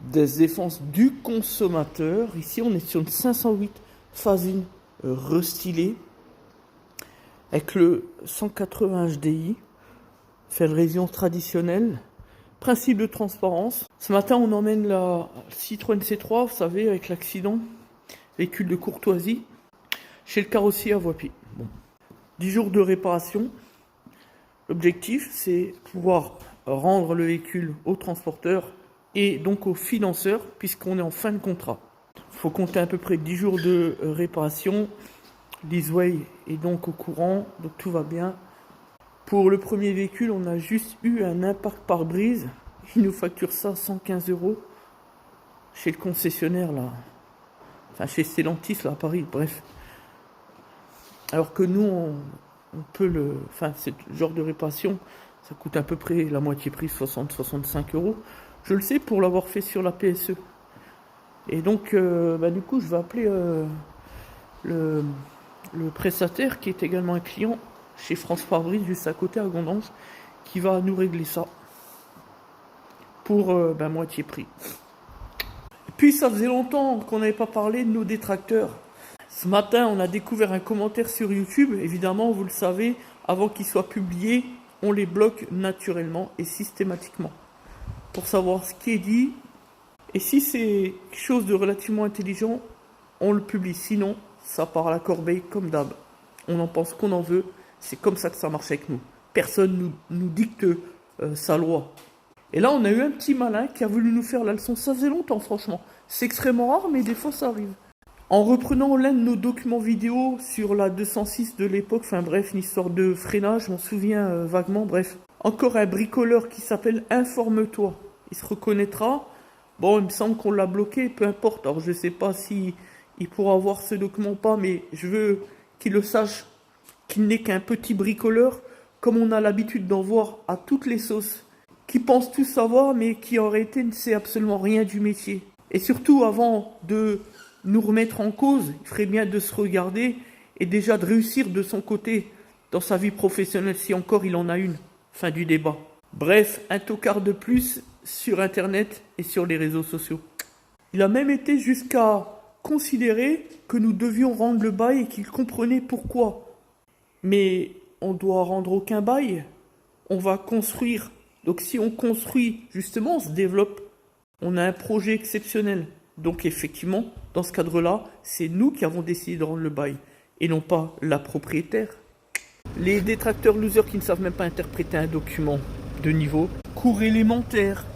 des défenses du consommateur. Ici, on est sur une 508 Phase 1 restylée avec le 180 HDI, fait le révision traditionnelle. Principe de transparence. Ce matin, on emmène la Citroën C3, vous savez, avec l'accident, véhicule de courtoisie, chez le carrossier à Voipy. Bon. 10 jours de réparation. L'objectif, c'est pouvoir rendre le véhicule au transporteur et donc au financeur, puisqu'on est en fin de contrat. Il faut compter à peu près 10 jours de réparation. Leaseway est donc au courant, donc tout va bien. Pour le premier véhicule, on a juste eu un impact pare-brise. Il nous facture ça 115 € chez le concessionnaire là. Enfin chez Stellantis là à Paris, bref. Alors que nous, on peut le... Enfin, ce genre de réparation, ça coûte à peu près la moitié prix, 60-65 €. Je le sais pour l'avoir fait sur la PSE. Et donc, du coup, je vais appeler le prestataire qui est également un client chez France Pare-Brise, juste à côté à Gondange, qui va nous régler ça pour moitié prix. Et puis, ça faisait longtemps qu'on n'avait pas parlé de nos détracteurs. Ce matin, on a découvert un commentaire sur YouTube. Évidemment, vous le savez, avant qu'il soit publié, on les bloque naturellement et systématiquement pour savoir ce qui est dit. Et si c'est quelque chose de relativement intelligent, on le publie. Sinon, ça part à la corbeille comme d'hab. On en pense qu'on en veut. C'est comme ça que ça marche avec nous. Personne nous dicte sa loi. Et là, on a eu un petit malin qui a voulu nous faire la leçon. Ça faisait longtemps, franchement. C'est extrêmement rare, mais des fois, ça arrive. En reprenant l'un de nos documents vidéo sur la 206 de l'époque, enfin bref, une histoire de freinage, je m'en souviens vaguement, bref. Encore un bricoleur qui s'appelle Informe-toi. Il se reconnaîtra. Bon, il me semble qu'on l'a bloqué, peu importe. Alors, je ne sais pas si il pourra avoir ce document ou pas, mais je veux qu'il le sache, qu'il n'est qu'un petit bricoleur, comme on a l'habitude d'en voir à toutes les sauces, qui pense tout savoir, mais qui en réalité ne sait absolument rien du métier. Et surtout, avant de nous remettre en cause, il ferait bien de se regarder et déjà de réussir de son côté dans sa vie professionnelle, si encore il en a une. Fin du débat. Bref, un tocard de plus sur Internet et sur les réseaux sociaux. Il a même été jusqu'à considérer que nous devions rendre le bail et qu'il comprenait pourquoi. Mais on doit rendre aucun bail, on va construire. Donc si on construit, justement, on se développe. On a un projet exceptionnel. Donc effectivement, dans ce cadre-là, c'est nous qui avons décidé de rendre le bail et non pas la propriétaire. Les détracteurs losers qui ne savent même pas interpréter un document de niveau. Cours élémentaire,